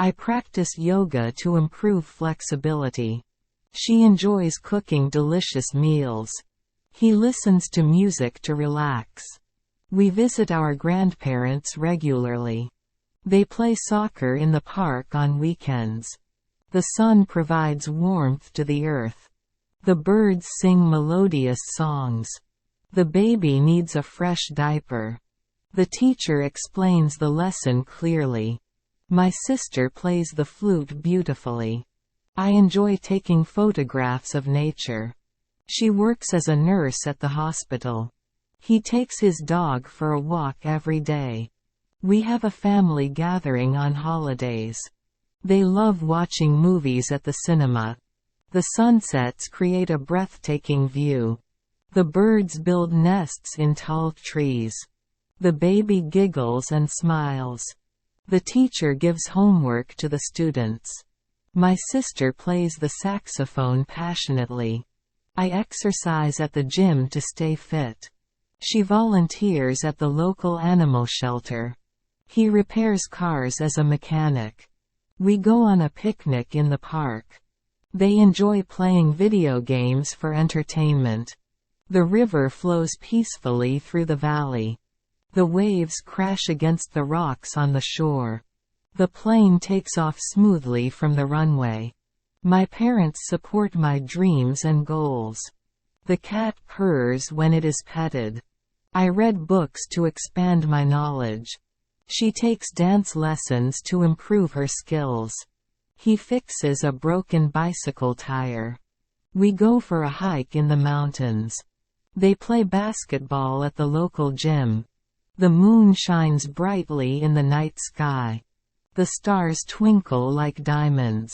I practice yoga to improve flexibility. She enjoys cooking delicious meals. He listens to music to relax. We visit our grandparents regularly. They play soccer in the park on weekends. The sun provides warmth to the earth. The birds sing melodious songs. The baby needs a fresh diaper. The teacher explains the lesson clearly. My sister plays the flute beautifully. I enjoy taking photographs of nature. She works as a nurse at the hospital. He takes his dog for a walk every day. We have a family gathering on holidays. They love watching movies at the cinema. The sunsets create a breathtaking view. The birds build nests in tall trees. The baby giggles and smiles. The teacher gives homework to the students. My sister plays the saxophone passionately. I exercise at the gym to stay fit. She volunteers at the local animal shelter. He repairs cars as a mechanic. We go on a picnic in the park. They enjoy playing video games for entertainment. The river flows peacefully through the valley. The waves crash against the rocks on the shore. The plane takes off smoothly from the runway. My parents support my dreams and goals. The cat purrs when it is petted. I read books to expand my knowledge. She takes dance lessons to improve her skills. He fixes a broken bicycle tire. We go for a hike in the mountains. They play basketball at the local gym. The moon shines brightly in the night sky. The stars twinkle like diamonds.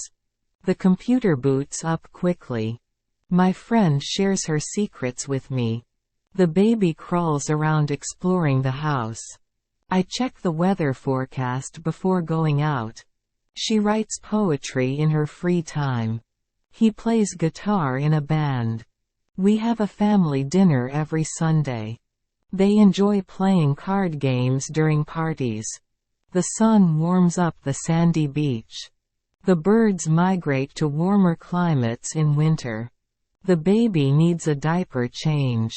The computer boots up quickly. My friend shares her secrets with me. The baby crawls around exploring the house. I check the weather forecast before going out. She writes poetry in her free time. He plays guitar in a band. We have a family dinner every Sunday. They enjoy playing card games during parties. The sun warms up the sandy beach. The birds migrate to warmer climates in winter. The baby needs a diaper change.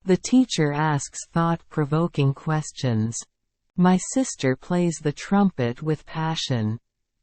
The teacher asks thought-provoking questions. My sister plays the trumpet with passion.